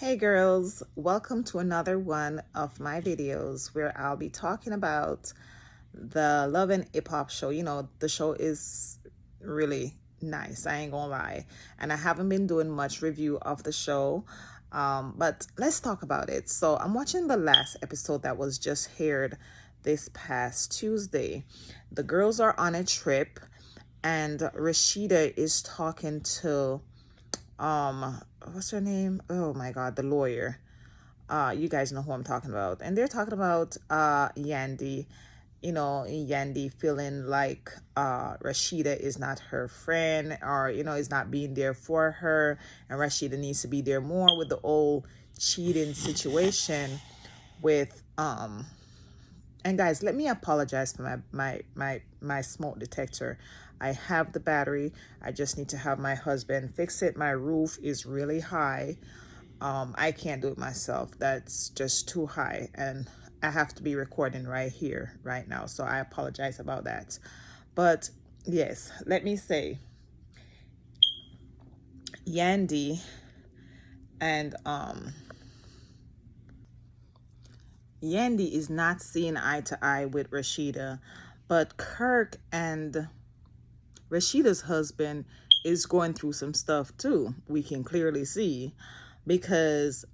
Hey girls, welcome to another one of my videos where I'll be talking about the Love and Hip Hop show. The show is really nice, I ain't gonna lie. And I haven't been doing much review of the show, but let's talk about it. So I'm watching the last episode that was just aired this past Tuesday. The girls are on a trip, and Rashida is talking to what's her name? Oh my god, the lawyer. You guys know who I'm talking about. And they're talking about Yandy. Yandy feeling like Rashida is not her friend, or is not being there for her, and Rashida needs to be there more with the old cheating situation with and guys, let me apologize for my smoke detector. I have the battery. I just need to have my husband fix it. My roof is really high. I can't do it myself. That's just too high, and I have to be recording right here, right now. So I apologize about that. But yes, let me say, Yandy and Yandy is not seeing eye to eye with Rashida, but Kirk and Rashida's husband is going through some stuff too. We can clearly see, because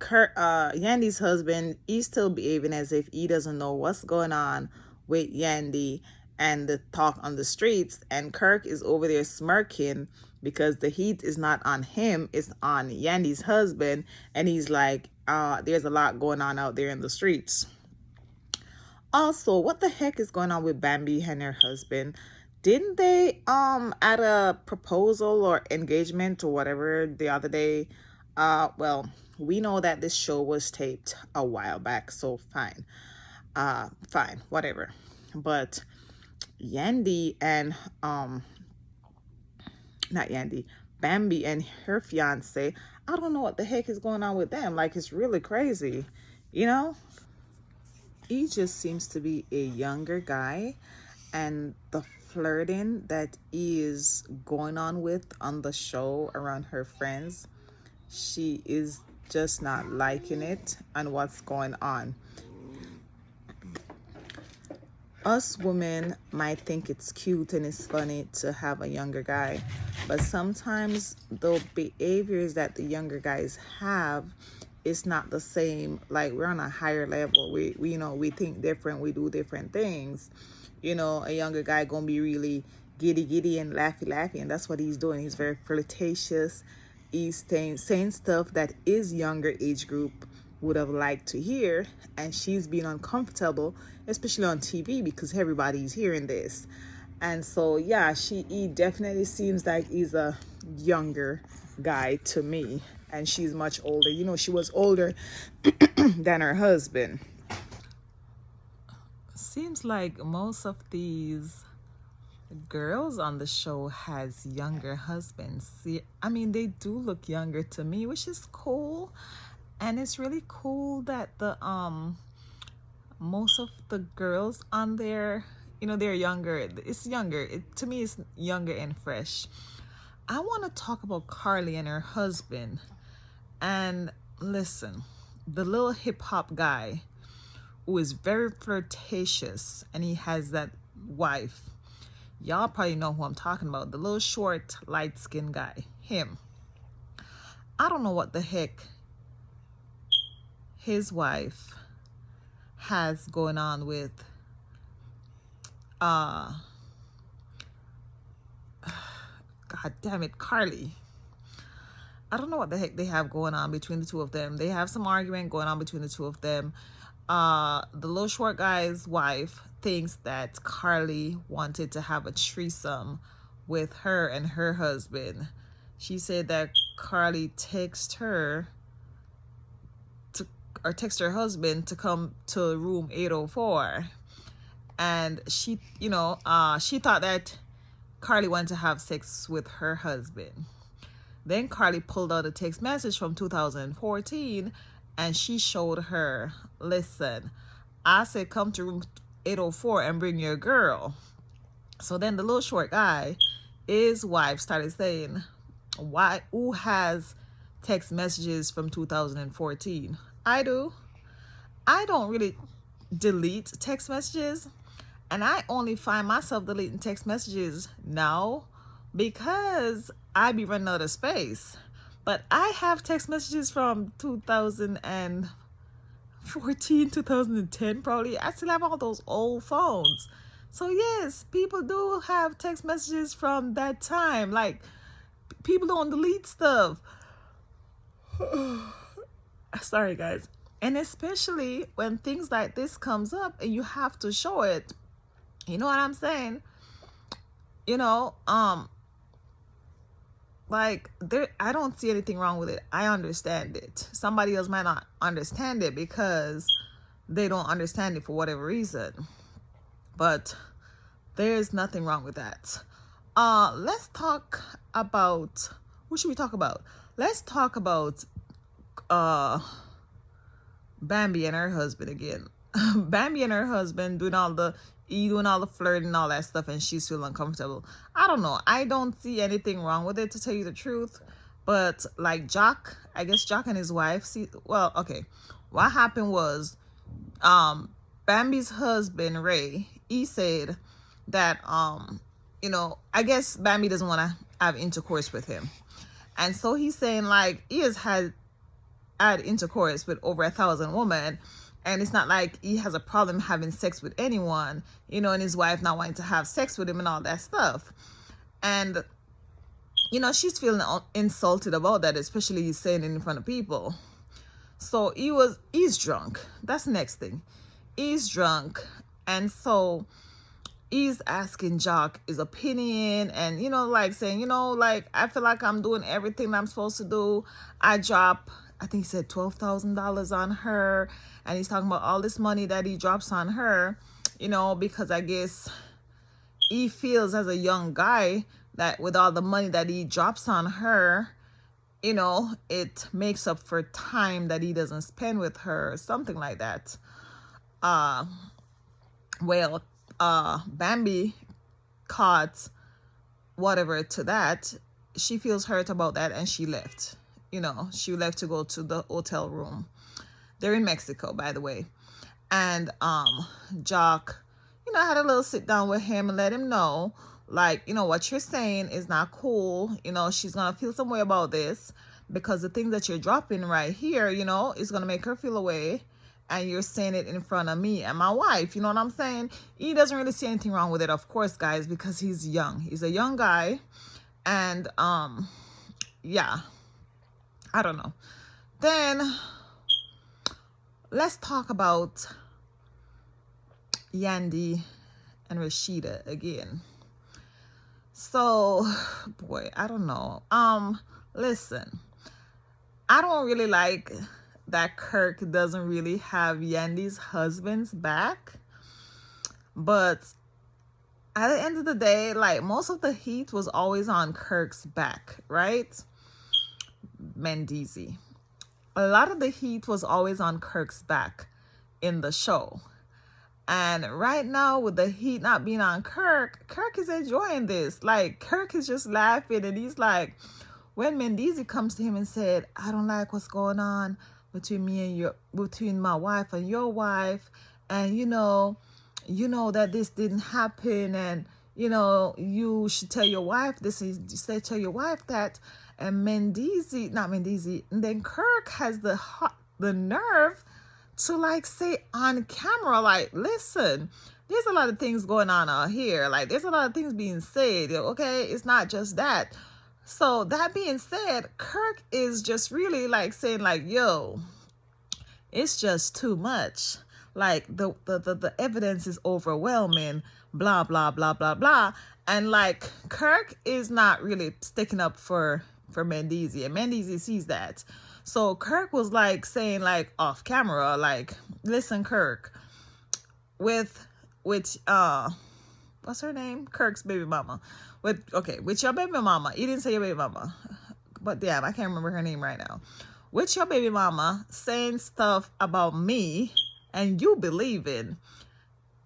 Yandy's husband is still behaving as if he doesn't know what's going on with Yandy and the talk on the streets, and Kirk is over there smirking because the heat is not on him, it's on Yandy's husband, and he's like, there's a lot going on out there in the streets. Also, what the heck is going on with Bambi and her husband? Didn't they at a proposal or engagement or whatever the other day? Well, we know that this show was taped a while back, so fine. Fine, whatever. But Yandy and not Yandy, Bambi and her fiance, I don't know what the heck is going on with them. Like, it's really crazy, you know? He just seems to be a younger guy, and the flirting that he is going on with on the show around her friends, she is just not liking it and what's going on. Us women might think it's cute and it's funny to have a younger guy, but sometimes the behaviors that the younger guys have is not the same. Like, we're on a higher level. We think different, we do different things. A younger guy gonna be really giddy and laughy, and that's what he's doing. He's very flirtatious. He's saying stuff that his younger age group would have liked to hear, and she's being uncomfortable, especially on TV, because everybody's hearing this. And so yeah, he definitely seems like he's a younger guy to me, and she's much older. She was older than her husband. Seems like most of these girls on the show has younger husbands. See, I mean, they do look younger to me, which is cool. And it's really cool that the most of the girls on there, they're younger. It's younger. To me, it's younger and fresh. I want to talk about Carly and her husband. And listen, the little hip hop guy who is very flirtatious, and he has that wife. Y'all probably know who I'm talking about. The little short, light-skinned guy. Him. I don't know what the heck his wife has going on with God damn it, Carly. I don't know what the heck they have going on between the two of them. They have some argument going on between the two of them. The little short guy's wife thinks that Carly wanted to have a threesome with her and her husband. She said that Carly texted her text her husband to come to room 804, and she thought that Carly wanted to have sex with her husband. Then Carly pulled out a text message from 2014, and she showed her, listen, I said come to room 804 and bring your girl. So then the little short guy, his wife started saying, who has text messages from 2014. I do. I don't really delete text messages, and I only find myself deleting text messages now because I be running out of space. But I have text messages from 2014, 2010 probably. I still have all those old phones. So yes, people do have text messages from that time. Like, people don't delete stuff. Sorry guys. And especially when things like this comes up and you have to show it. You know what I'm saying? You know, like, there, I don't see anything wrong with it. I understand it. Somebody else might not understand it because they don't understand it for whatever reason. But there's nothing wrong with that. Let's talk about, what should we talk about? Let's talk about Bambi and her husband again. Bambi and her husband doing all the flirting and all that stuff, and she's feeling uncomfortable. I don't know. I don't see anything wrong with it, to tell you the truth. But like Jock, I guess Jock and his wife, well, okay. What happened was, Bambi's husband, Ray, he said that, you know, I guess Bambi doesn't want to have intercourse with him. And so he's saying, like, he has had intercourse with over 1,000 women, and it's not like he has a problem having sex with anyone, you know, and his wife not wanting to have sex with him and all that stuff. And, you know, she's feeling insulted about that, especially he's saying it in front of people. So he's drunk. That's the next thing. He's drunk. And so he's asking Jock his opinion, and, you know, like saying, you know, like, I feel like I'm doing everything I'm supposed to do. I think he said $12,000 on her, and he's talking about all this money that he drops on her, you know, because I guess he feels as a young guy that with all the money that he drops on her, you know, it makes up for time that he doesn't spend with her, something like that. Bambi caught whatever to that. She feels hurt about that, and she left. You know, she left to go to the hotel room. They're in Mexico, by the way. And Jock, you know, had a little sit down with him and let him know, like, you know, what you're saying is not cool. You know, she's gonna feel some way about this because the things that you're dropping right here, you know, is gonna make her feel away. And you're saying it in front of me and my wife. You know what I'm saying? He doesn't really see anything wrong with it, of course, guys, because he's young. He's a young guy. And yeah, I don't know. Then let's talk about Yandy and Rashida again. So, boy, I don't know. Listen, I don't really like that Kirk doesn't really have Yandy's husband's back. But at the end of the day, like, most of the heat was always on Kirk's back, right? Mendeezy. A lot of the heat was always on Kirk's back in the show. And right now, with the heat not being on Kirk, Kirk is enjoying this. Like, Kirk is just laughing, and he's like, when Mendeezy comes to him and said, I don't like what's going on between my wife and your wife, and you know that this didn't happen, and you know you should tell your wife this, is say tell your wife that. And Mendeezy, and then Kirk has the nerve to, like, say on camera, like, listen, there's a lot of things going on out here. Like, there's a lot of things being said, okay? It's not just that. So that being said, Kirk is just really, like, saying, like, yo, it's just too much. Like, the evidence is overwhelming, blah, blah, blah, blah, blah. And, like, Kirk is not really sticking up for Mendeezy, and Mendeezy sees that. So Kirk was, like, saying, like, off camera, like, listen, Kirk, with what's her name? Kirk's baby mama. With your baby mama. He didn't say your baby mama, but damn, I can't remember her name right now. With your baby mama saying stuff about me and you believing,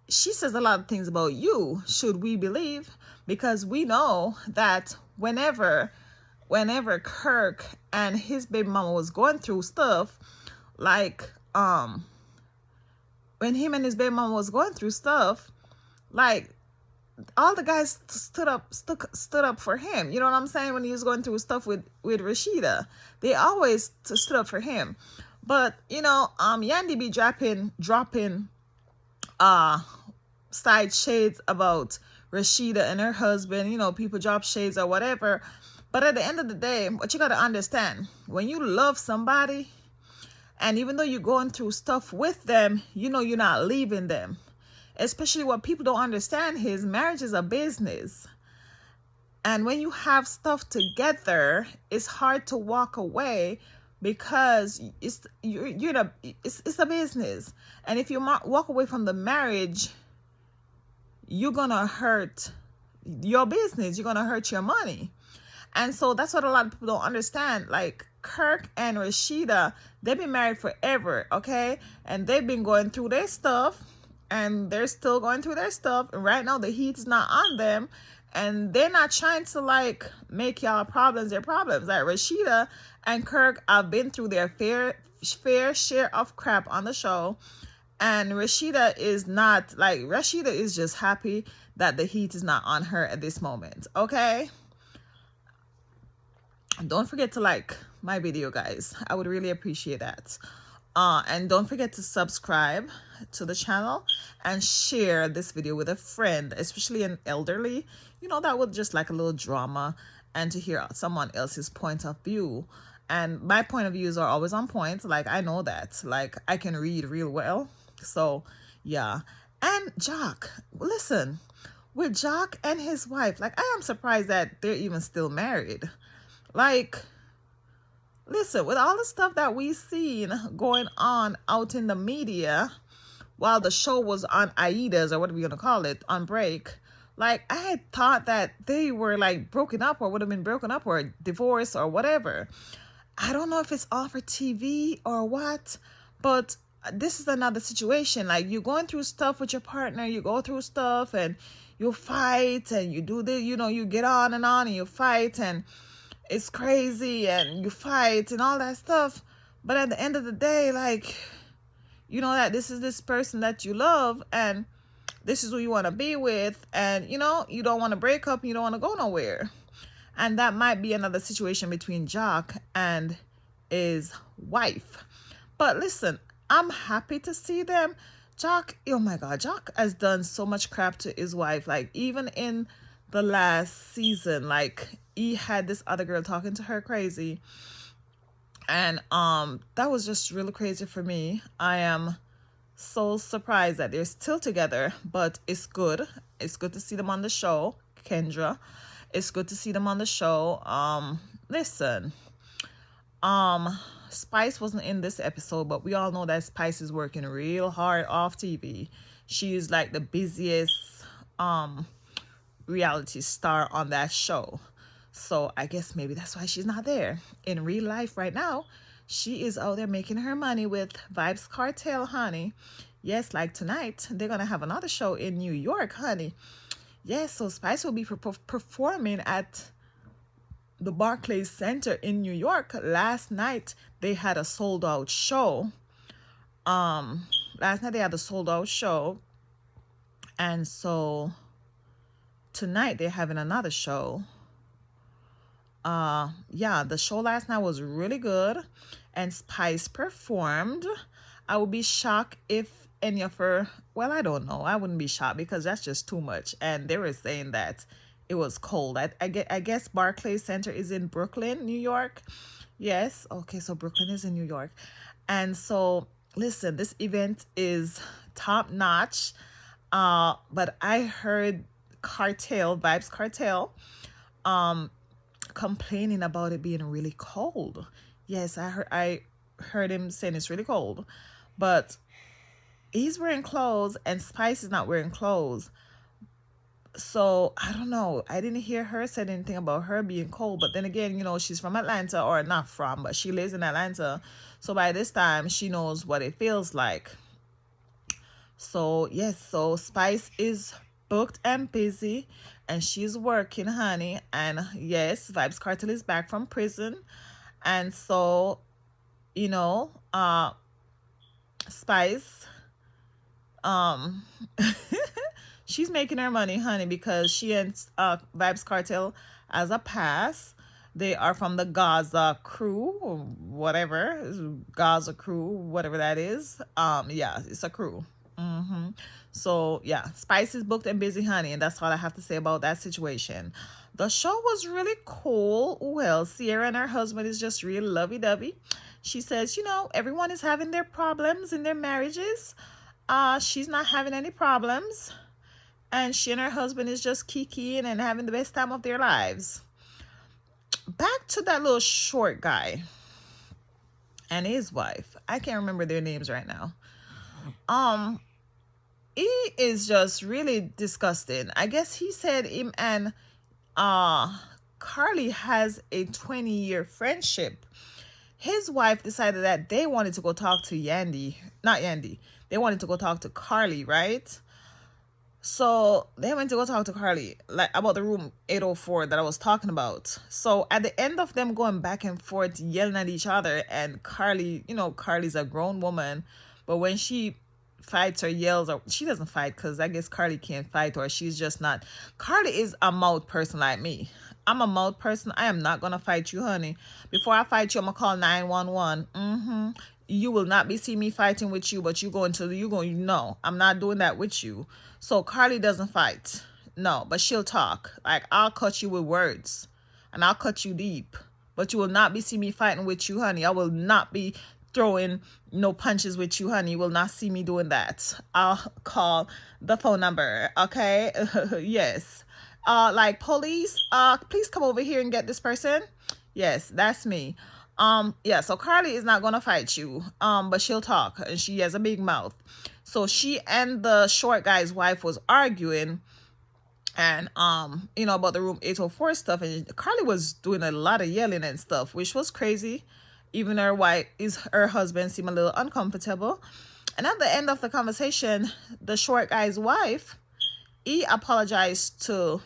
she says a lot of things about you. Should we believe? Because we know that whenever whenever Kirk and his baby mama was going through stuff, like when him and his baby mama was going through stuff, like all the guys stood up for him. You know what I'm saying? When he was going through stuff with Rashida, they always stood up for him. But you know, Yandy be dropping side shades about Rashida and her husband. You know, people drop shades or whatever. But at the end of the day, what you got to understand, when you love somebody, and even though you're going through stuff with them, you know you're not leaving them. Especially what people don't understand is marriage is a business. And when you have stuff together, it's hard to walk away because it's a business. And if you walk away from the marriage, you're gonna hurt your business. You're gonna hurt your money. And so that's what a lot of people don't understand. Like Kirk and Rashida, they've been married forever, okay? And they've been going through their stuff, and they're still going through their stuff. And right now the heat's not on them, and they're not trying to like make y'all problems their problems. Like Rashida and Kirk have been through their fair share of crap on the show. And Rashida is just happy that the heat is not on her at this moment, okay? Don't forget to like my video, guys. I would really appreciate that. And don't forget to subscribe to the channel and share this video with a friend, especially an elderly. You know, that would just like a little drama, and to hear someone else's point of view. And my point of views are always on point. Like, I know that. Like, I can read real well. So, yeah. And Jock, listen, with Jock and his wife, like, I am surprised that they're even still married. Like, listen, with all the stuff that we seen going on out in the media while the show was on hiatus, or what are we gonna call it, on break, like, I had thought that they were like broken up, or would have been broken up, or divorced, or whatever. I don't know if it's all for TV or what, but this is another situation. Like, you're going through stuff with your partner, you go through stuff and you fight, and you do the, you know, you get on and you fight, and it's crazy, and you fight and all that stuff. But at the end of the day, like, you know that this is this person that you love, and this is who you want to be with, and you know, you don't want to break up, you don't want to go nowhere. And that might be another situation between Jock and his wife. But listen, I'm happy to see them. Jock, oh my God, Jock has done so much crap to his wife. Like, even in the last season, like, he had this other girl talking to her crazy, and that was just really crazy for me. I am so surprised that they're still together, but it's good to see them on the show. Kendra, it's good to see them on the show. Listen, Spice wasn't in this episode, but we all know that Spice is working real hard off TV. She is like the busiest reality star on that show. So I guess maybe that's why she's not there. In real life right now, she is out there making her money with Vybz Kartel, honey. Yes, like tonight, they're going to have another show in New York, honey. Yes, so Spice will be performing at the Barclays Center in New York. Last night, they had a sold-out show. Last night, they had a sold-out show. And so tonight, they're having another show. Yeah, the show last night was really good, and Spice performed. I would be shocked if any of her, well, I don't know, I wouldn't be shocked because that's just too much. And they were saying that it was cold. I guess Barclays Center is in Brooklyn, New York. Yes, okay, so Brooklyn is in New York. And so listen, this event is top notch. But I heard Vybz Kartel complaining about it being really cold. Yes, I heard him saying it's really cold, but he's wearing clothes and Spice is not wearing clothes. So I don't know. I didn't hear her say anything about her being cold. But then again, you know, she's from Atlanta, or not from, but she lives in Atlanta. So by this time, she knows what it feels like. So yes, so Spice is booked and busy, and she's working, honey. And yes, Vybz Kartel is back from prison, and so you know, Spice, um, she's making her money, honey, because she and Vybz Kartel as a pass. They are from the Gaza crew, or whatever, Gaza crew, whatever that is. Yeah, it's a crew. So yeah, Spice is booked and busy, honey, and that's all I have to say about that situation. The show was really cool. Well, Sierra and her husband is just real lovey-dovey. She says, everyone is having their problems in their marriages. She's not having any problems, and she and her husband is just kikiing and having the best time of their lives. Back to that little short guy and his wife. I can't remember their names right now. He is just really disgusting. I guess he said him and Carly has a 20-year friendship. His wife decided that they wanted to go talk to Yandy. Not Yandy. They wanted to go talk to Carly, right? So they went to go talk to Carly, like about the room 804 that I was talking about. So at the end of them going back and forth, yelling at each other, and Carly, Carly's a grown woman, but when she fights or yells, or she doesn't fight, because I guess Carly can't fight, or she's just not. Carly is a mouth person like me. I'm a mouth person. I am not gonna fight you, honey. Before I fight you, I'm gonna call 911. You will not be seeing me fighting with you, but no, I'm not doing that with you. So Carly doesn't fight. No, but she'll talk. Like, I'll cut you with words, and I'll cut you deep. But you will not be seeing me fighting with you, honey. I will not be throwing no punches with you, honey. You will not see me doing that. I'll call the phone number, okay? Yes. Like, police, please come over here and get this person. Yes, that's me. Yeah, so Carly is not gonna fight you, but she'll talk, and she has a big mouth. So she and the short guy's wife was arguing, and about the room 804 stuff, and Carly was doing a lot of yelling and stuff, which was crazy. Even her husband seemed a little uncomfortable. And at the end of the conversation, the short guy's wife, he apologized to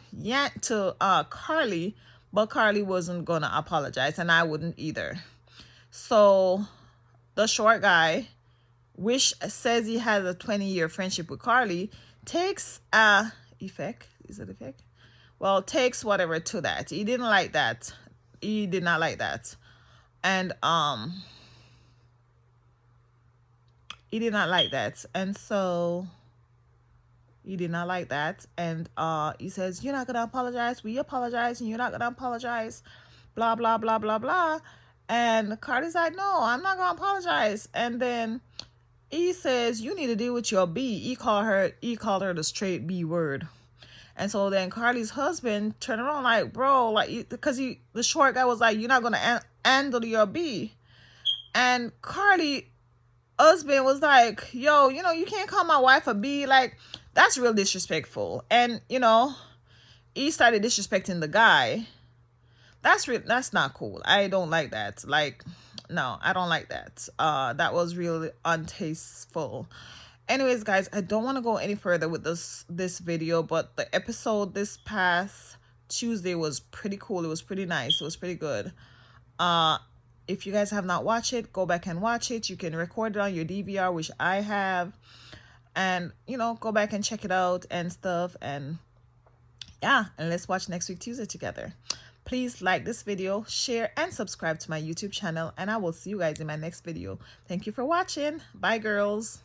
Carly, but Carly wasn't gonna apologize, and I wouldn't either. So the short guy, which says he has a 20-year friendship with Carly, takes effect. Is it effect? Well, takes whatever to that. He didn't like that. He did not like that. And he did not like that. And so he did not like that. And he says, "You're not gonna apologize. We apologize, and you're not gonna apologize." Blah blah blah blah blah. And Carly's like, "No, I'm not gonna apologize." And then he says, "You need to deal with your B." He called her the straight B word. And so then Carly's husband turned around like, "Bro, like," because the short guy was like, "You're not gonna handle your B." And Carly husband was like, "Yo, you can't call my wife a B. Like, that's real disrespectful." And he started disrespecting the guy. That's not cool. I don't like that. Like, no, I don't like that. That was really untasteful. Anyways, guys, I don't want to go any further with this video, but the episode this past Tuesday was pretty cool. It was pretty nice. It was pretty good. If you guys have not watched it, go back and watch it. You can record it on your DVR, which I have, and go back and check it out and stuff. And yeah, and let's watch next week Tuesday together. Please like this video, share, and subscribe to my YouTube channel, and I will see you guys in my next video. Thank you for watching. Bye, girls.